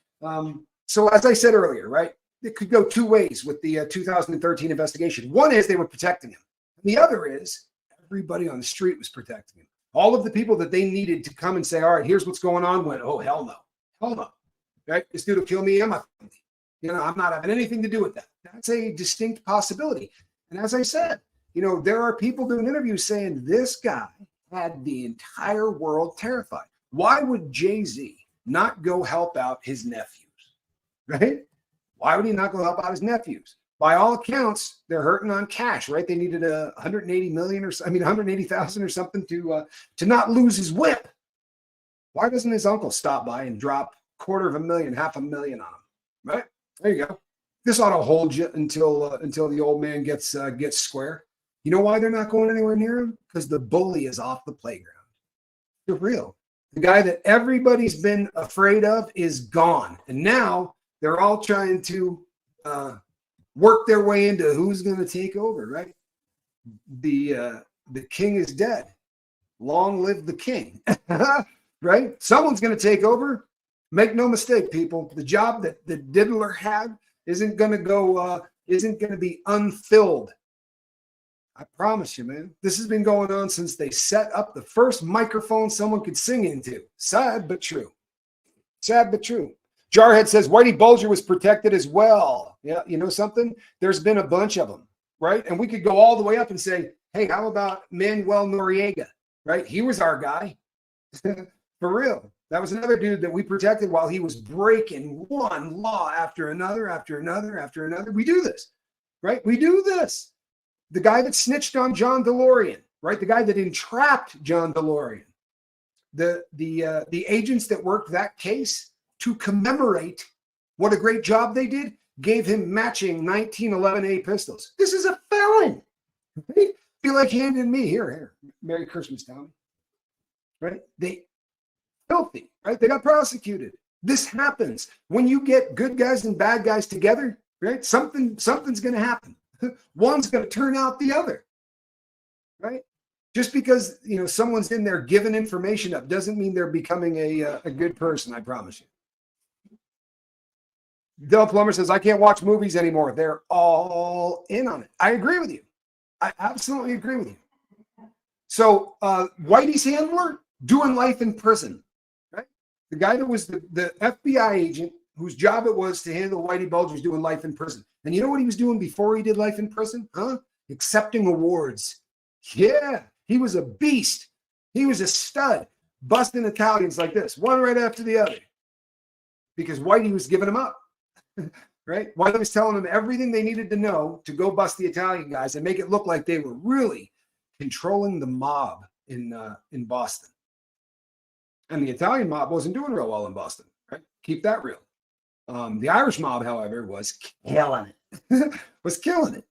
so as I said earlier, right, it could go 2 ways with the 2013 investigation. One is they were protecting him. The other is everybody on the street was protecting him. All of the people that they needed to come and say, all right, here's what's going on, went, oh, hell no. Hell no. Right? This dude will kill me and my family. I'm not having anything to do with that. That's a distinct possibility. And as I said, there are people doing interviews saying this guy had the entire world terrified. Why would Jay-Z not go help out his nephews? Right? Why would he not go help out his nephews? By all accounts, they're hurting on cash, right? They needed 180,000 or something to not lose his whip. Why doesn't his uncle stop by and drop $250,000, $500,000 on them, right? There you go. This ought to hold you until the old man gets square. You know why they're not going anywhere near him? Because the bully is off the playground. For real. The guy that everybody's been afraid of is gone. And now they're all trying to work their way into who's going to take over, right? The king is dead. Long live the king, right? Someone's going to take over. Make no mistake, people. The job that the Diddler had isn't going to be unfilled. I promise you, man. This has been going on since they set up the first microphone someone could sing into. Sad but true. Sad but true. Jarhead says Whitey Bulger was protected as well. Yeah, you know something? There's been a bunch of them, right? And we could go all the way up and say, hey, how about Manuel Noriega, right? He was our guy. For real. That was another dude that we protected while he was breaking one law after another, after another, after another. We do this, right? We do this. The guy that snitched on John DeLorean, right? The guy that entrapped John DeLorean. The agents that worked that case to commemorate what a great job they did gave him matching 1911A pistols. This is a felon. Right? Feel like handing me here. Merry Christmas, Tommy. Right? They filthy, right? They got prosecuted. This happens when you get good guys and bad guys together, right? Something's going to happen. One's going to turn out the other, right? Just because, you know, someone's in there giving information up doesn't mean they're becoming a good person. I promise you. Del Plumber says, I can't watch movies anymore. They're all in on it. I agree with you. I absolutely agree with you. So Whitey's handler doing life in prison, right? The guy that was the FBI agent whose job it was to handle Whitey Bulger's doing life in prison. And you know what he was doing before he did life in prison? Huh? Accepting awards. Yeah, he was a beast. He was a stud, busting Italians like this, one right after the other. Because Whitey was giving them up, right? Whitey was telling them everything they needed to know to go bust the Italian guys and make it look like they were really controlling the mob in Boston. And the Italian mob wasn't doing real well in Boston, right? Keep that real. The Irish mob, however, was killing it. Was killing it.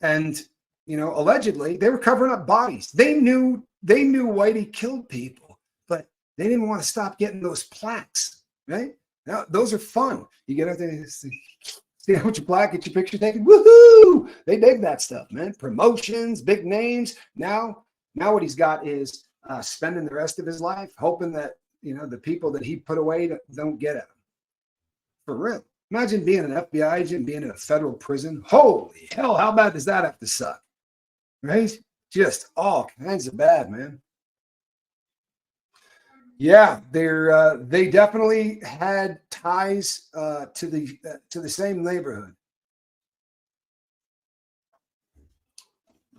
And, you know, allegedly they were covering up bodies. They knew Whitey killed people, but they didn't want to stop getting those plaques, right? Now, those are fun. You get out there and see how much plaque, get your picture taken. Woohoo! They dig that stuff, man. Promotions, big names. Now what he's got is spending the rest of his life hoping that, you know, the people that he put away don't get at him. For real. Imagine being an FBI agent, being in a federal prison. Holy hell, how bad does that have to suck? Right? Just all kinds of bad, man. Yeah, they definitely had ties to the same neighborhood.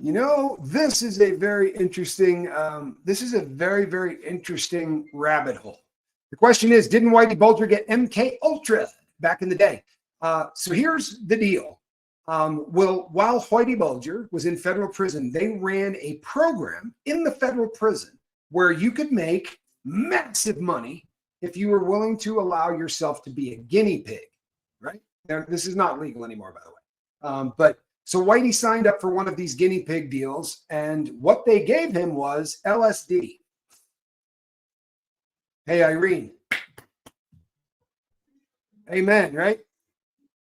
You know, this is a very interesting very interesting rabbit hole. The question is, didn't Whitey Bulger get MK Ultra back in the day? So here's the deal. Well, while Whitey Bulger was in federal prison, they ran a program in the federal prison where you could make massive money if you were willing to allow yourself to be a guinea pig, right? Now, this is not legal anymore, by the way. But so Whitey signed up for one of these guinea pig deals, and what they gave him was LSD. Hey, Irene. Amen, right?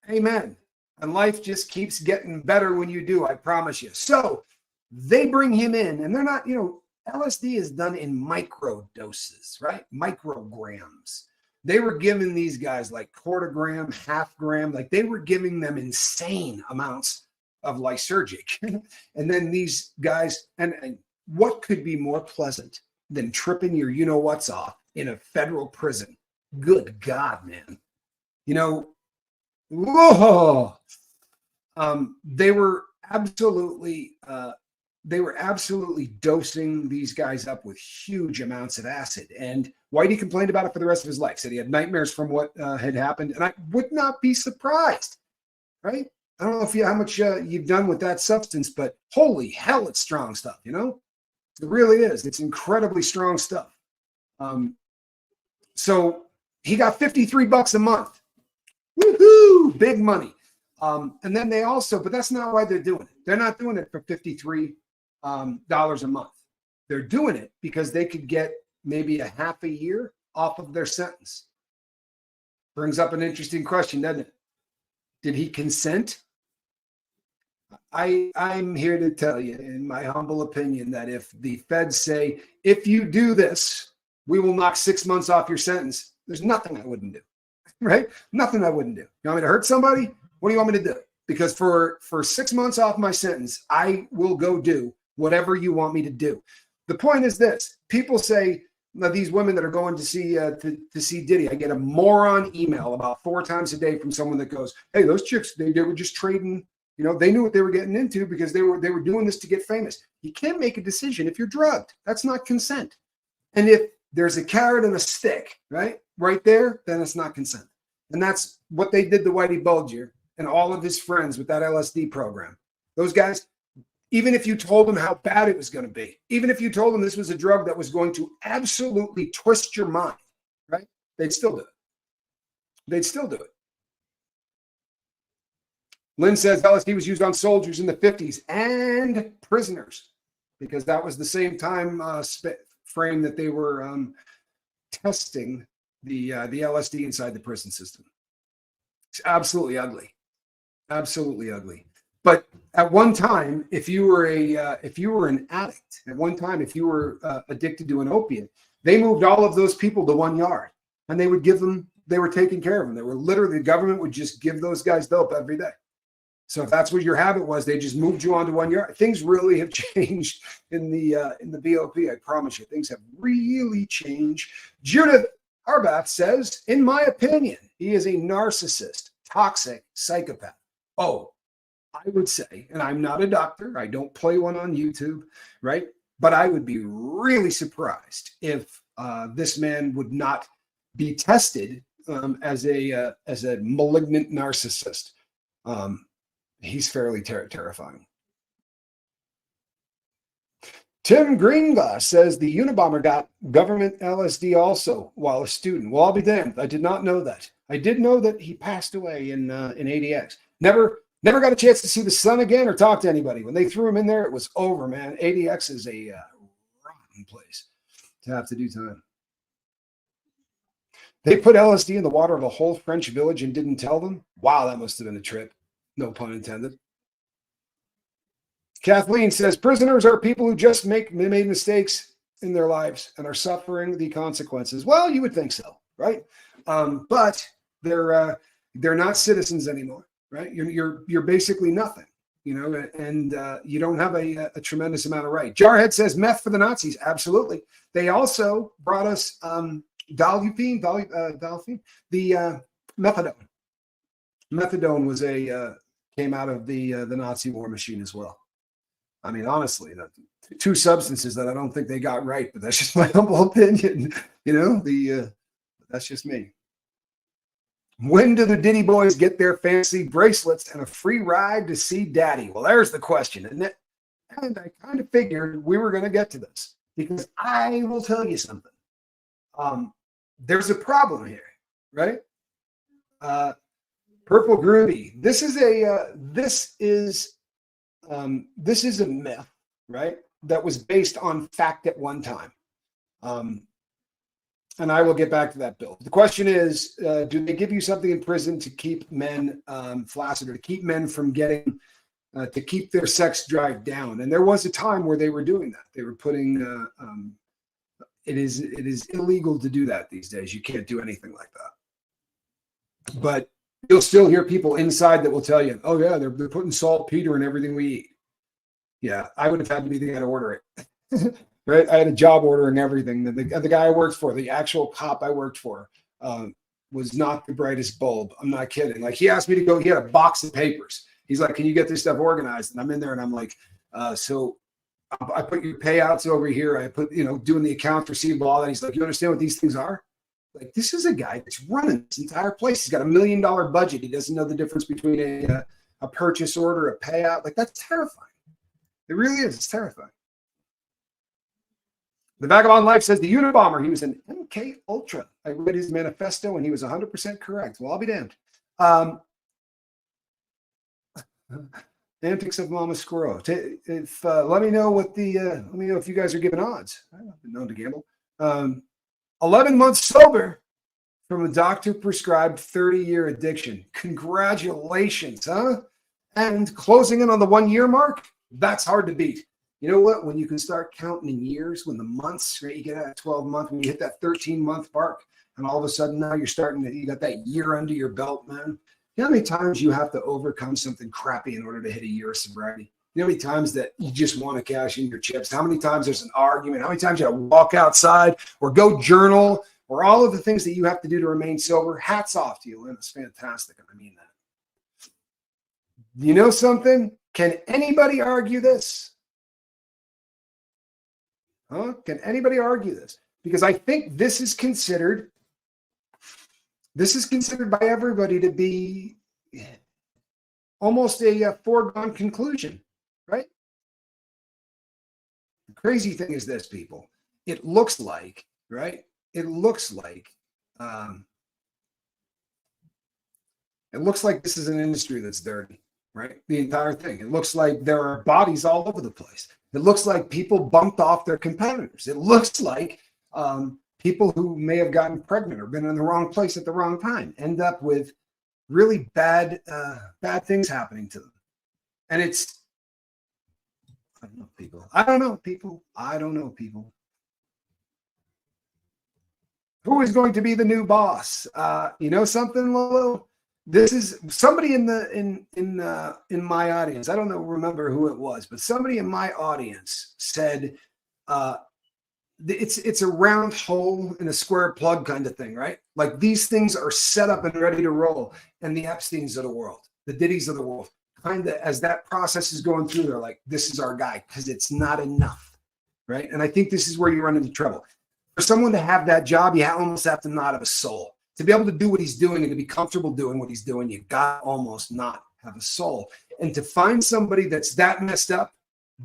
Amen. And life just keeps getting better when you do, I promise you. So they bring him in, and they're not, you know, LSD is done in micro doses, right? Micrograms. They were giving these guys like quarter gram, half gram, like they were giving them insane amounts of lysergic. And then these guys, and what could be more pleasant than tripping your you-know-what's off in a federal prison? Good God, man. You know, whoa. They were absolutely dosing these guys up with huge amounts of acid. And Whitey complained about it for the rest of his life. Said he had nightmares from what had happened. And I would not be surprised, right? I don't know how much you've done with that substance, but holy hell, it's strong stuff, you know? It really is. It's incredibly strong stuff. So He got $53 a month. Woohoo! Big money. And then they also, but that's not why they're doing it. They're not doing it for $53 a month. They're doing it because they could get maybe a half a year off of their sentence. Brings up an interesting question, doesn't it? Did he consent? I'm here to tell you, in my humble opinion, that if the feds say, if you do this, we will knock 6 months off your sentence, there's nothing I wouldn't do, right? Nothing I wouldn't do. You want me to hurt somebody? What do you want me to do? Because for 6 months off my sentence, I will go do whatever you want me to do. The point is this. People say, these women that are going to see Diddy, I get a moron email about 4 times a day from someone that goes, hey, those chicks, they were just trading. You know, they knew what they were getting into because they were doing this to get famous. You can't make a decision if you're drugged. That's not consent. And if there's a carrot and a stick, right there, then it's not consent. And that's what they did to Whitey Bulger and all of his friends with that LSD program. Those guys, even if you told them how bad it was going to be, even if you told them this was a drug that was going to absolutely twist your mind, right? They'd still do it. They'd still do it. Lynn says LSD was used on soldiers in the 50s and prisoners because that was the same time frame that they were testing the LSD inside the prison system. It's absolutely ugly. Absolutely ugly. But at one time, if you were an addict, at one time, if you were addicted to an opiate, they moved all of those people to 1 yard, and they would give them. They were taking care of them. They were literally, the government would just give those guys dope every day. So if that's what your habit was, they just moved you onto 1 yard. Things really have changed in the BOP. I promise you, things have really changed. Judith Arbath says, in my opinion, he is a narcissist, toxic psychopath. Oh, I would say, and I'm not a doctor, I don't play one on YouTube, right? But I would be really surprised if this man would not be tested as a malignant narcissist. He's fairly terrifying. Tim Greenglass says the Unabomber got government LSD also while a student. Well, I'll be damned. I did not know that. I did know that he passed away in ADX. Never got a chance to see the sun again or talk to anybody. When they threw him in there, it was over, man. ADX is a rotten place to have to do time. They put LSD in the water of a whole French village and didn't tell them? Wow, that must have been a trip. No pun intended. Kathleen says, prisoners are people who just made mistakes in their lives and are suffering the consequences. Well, you would think so, right? But they're not citizens anymore, right? You're basically nothing, you know, and you don't have a tremendous amount of right. Jarhead says meth for the Nazis. Absolutely. They also brought us Dalphine, the methadone. Methadone was came out of the Nazi war machine as well. I mean, honestly, two substances that I don't think they got right, but that's just my humble opinion. You know, that's just me. When do the Diddy boys get their fancy bracelets and a free ride to see Daddy? Well, there's the question, isn't it? And I kind of figured we were going to get to this because I will tell you something. There's a problem here, right? Purple Groovy. This is a myth, right? That was based on fact at one time. And I will get back to that, Bill. The question is, do they give you something in prison to keep men flaccid or to keep men from getting, to keep their sex drive down? And there was a time where they were doing that. They were putting, it is illegal to do that these days. You can't do anything like that. But you'll still hear people inside that will tell you, oh yeah, they're putting saltpeter in everything we eat. Yeah, I would have had to be the guy to order it. Right? I had a job order and everything. The guy I worked for, the actual cop I worked for, was not the brightest bulb. I'm not kidding. Like, he asked me to go, he had a box of papers. He's like, can you get this stuff organized? And I'm in there and I'm like, so I put your payouts over here. I put, doing the accounts receivable, all that. He's like, you understand what these things are? Like, this is a guy that's running this entire place. He's got $1 million budget. He doesn't know the difference between a purchase order, a payout. Like, that's terrifying. It really is. It's terrifying. The Vagabond Life says the Unabomber, he was an MK Ultra I read his manifesto and he was 100% correct. Well, I'll be damned. Antics of Mama Squirrel. If let me know what the let me know if you guys are giving odds. I've been known to gamble. 11 months sober from a doctor prescribed 30-year addiction. Congratulations, huh? And closing in on the 1-year mark, that's hard to beat. You know what? When you can start counting in years, when the months, right? You get that 12 month, when you hit that 13-month mark, and all of a sudden now you're starting to, you got that year under your belt, man. You know how many times you have to overcome something crappy in order to hit a year of sobriety? You know how many times that you just want to cash in your chips? How many times there's an argument? How many times you got to walk outside or go journal or all of the things that you have to do to remain sober? Hats off to you, Lynn. It's fantastic. I mean that. You know something? Can anybody argue this? Huh? Can anybody argue this? Because I think this is considered by everybody to be almost a foregone conclusion, right? The crazy thing is this, people. It looks like, right? It looks like this is an industry that's dirty, right? The entire thing. It looks like there are bodies all over the place. It looks like people bumped off their competitors. It looks like people who may have gotten pregnant or been in the wrong place at the wrong time end up with really bad things happening to them. And it's, I don't know, people. Who is going to be the new boss? You know something, Lolo? This is somebody in my audience. I don't remember who it was, but somebody in my audience said, it's a round hole in a square plug kind of thing, right? Like these things are set up and ready to roll. And the Epsteins of the world, the Diddys of the world, kind of as that process is going through, they're like, this is our guy, because it's not enough, right? And I think this is where you run into trouble. For someone to have that job, you almost have to not have a soul. To be able to do what he's doing and to be comfortable doing what he's doing, you got to almost not have a soul. And to find somebody that's that messed up,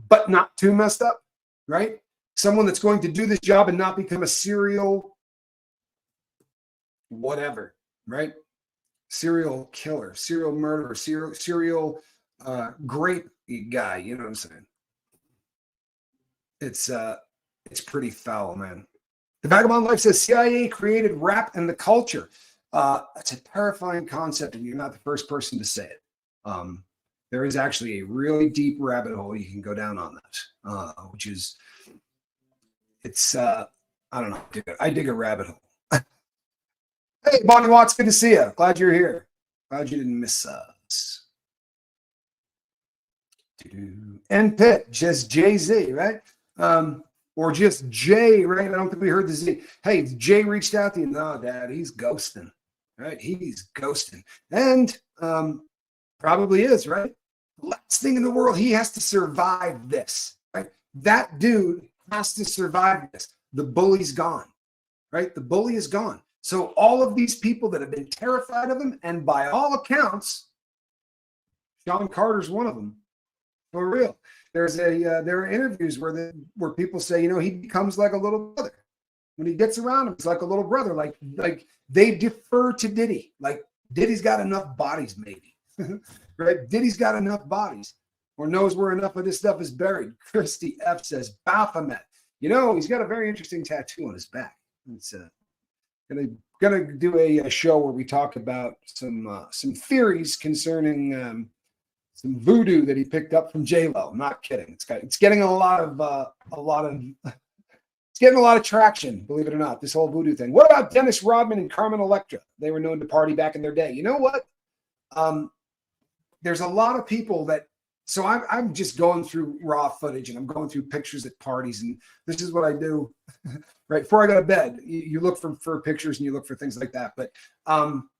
but not too messed up, right? Someone that's going to do this job and not become a serial whatever, right? Serial killer, serial murderer, serial grape guy. You know what I'm saying? It's pretty foul, man. The Vagabond Life says CIA created rap and the culture. It's a terrifying concept, and you're not the first person to say it. There is actually a really deep rabbit hole you can go down on that, which is, it's, I don't know. I dig a rabbit hole. Hey, Bonnie Watts, good to see you. Glad you're here. Glad you didn't miss us. And Pitt, just Jay-Z, right? Or just Jay, right? I don't think we heard the Z. Hey, Jay reached out to you. No, Dad, he's ghosting, right? He's ghosting. And probably is, right? The last thing in the world, he has to survive this, right? That dude has to survive this. The bully's gone, right? The bully is gone. So all of these people that have been terrified of him, and by all accounts, Sean Carter's one of them, for real. There are interviews where people say, you know, he becomes like a little brother. When he gets around him, it's like a little brother. Like they defer to Diddy. Like Diddy's got enough bodies, maybe. Right? Diddy's got enough bodies, or knows where enough of this stuff is buried. Christy F says Baphomet. You know, he's got a very interesting tattoo on his back. It's gonna do a show where we talk about some theories concerning some voodoo that he picked up from J-Lo. I'm not kidding. It's getting a lot of traction, believe it or not, this whole voodoo thing. What about Dennis Rodman and Carmen Electra? They were known to party back in their day. You know what? There's a lot of people that, so I'm just going through raw footage and I'm going through pictures at parties, and this is what I do, right? Before I go to bed, you look for pictures and you look for things like that. But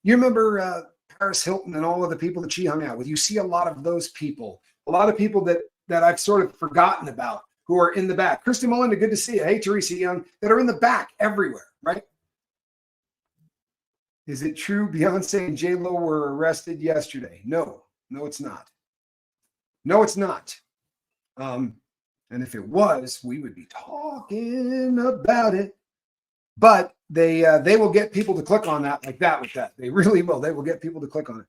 you remember Paris Hilton and all of the people that she hung out with. You see a lot of those people, a lot of people that I've sort of forgotten about who are in the back. Kristen Melinda, good to see you. Hey, Teresa Young, that are in the back everywhere, right? Is it true Beyonce and J-Lo were arrested yesterday? No, it's not. No, it's not. And if it was, we would be talking about it. But they will get people to click on that like that with that. They really will. They will get people to click on it.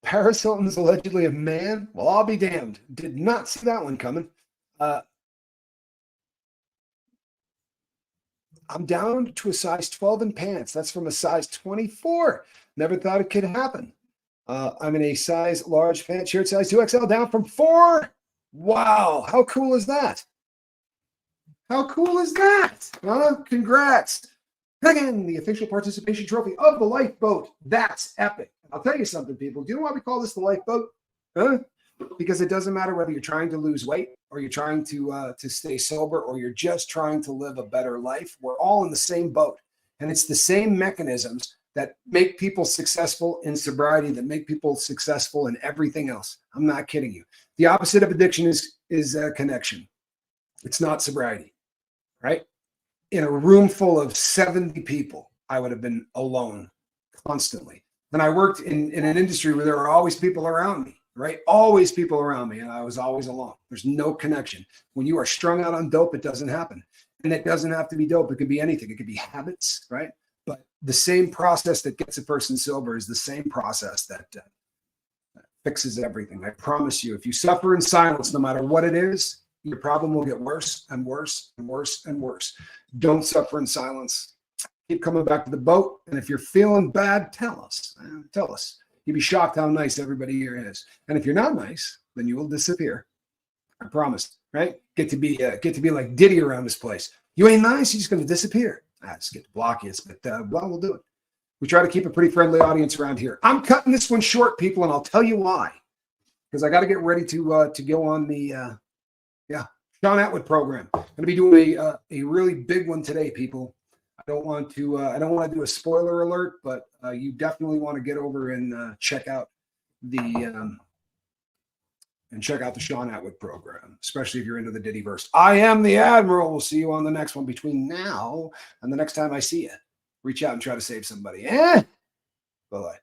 Paris Hilton's allegedly a man. Well, I'll be damned. Did not see that one coming. I'm down to a size 12 in pants. That's from a size 24. Never thought it could happen. I'm in a size large pant, shared size 2XL, down from 4. Wow. How cool is that? How cool is that? Congrats. Again, the official participation trophy of the lifeboat. That's epic. I'll tell you something, people. Do you know why we call this the lifeboat? Because it doesn't matter whether you're trying to lose weight or you're trying to stay sober or you're just trying to live a better life. We're all in the same boat. And it's the same mechanisms that make people successful in sobriety, that make people successful in everything else. I'm not kidding you. The opposite of addiction is connection. It's not sobriety, right? In a room full of 70 people, I would have been alone constantly. And I worked in an industry where there were always people around me, right? Always people around me, and I was always alone. There's no connection. When you are strung out on dope, it doesn't happen. And it doesn't have to be dope. It could be anything. It could be habits, right? But the same process that gets a person sober is the same process that fixes everything. I promise you, if you suffer in silence, no matter what it is, your problem will get worse and worse and worse and worse. Don't suffer in silence. Keep coming back to the boat. And if you're feeling bad, tell us. Tell us. You'd be shocked how nice everybody here is. And if you're not nice, then you will disappear. I promise, right? Get to be like Diddy around this place. You ain't nice, you're just going to disappear. I just get to block you, but well, we'll do it. We try to keep a pretty friendly audience around here. I'm cutting this one short, people, and I'll tell you why. Because I got to get ready to go on the Sean Atwood program. I'm going to be doing a really big one today, people. I don't want to do a spoiler alert, but you definitely want to get over and check out the Sean Atwood program, especially if you're into the Diddyverse. I am the Admiral. We'll see you on the next one. Between now and the next time I see you, reach out and try to save somebody. Bye-bye.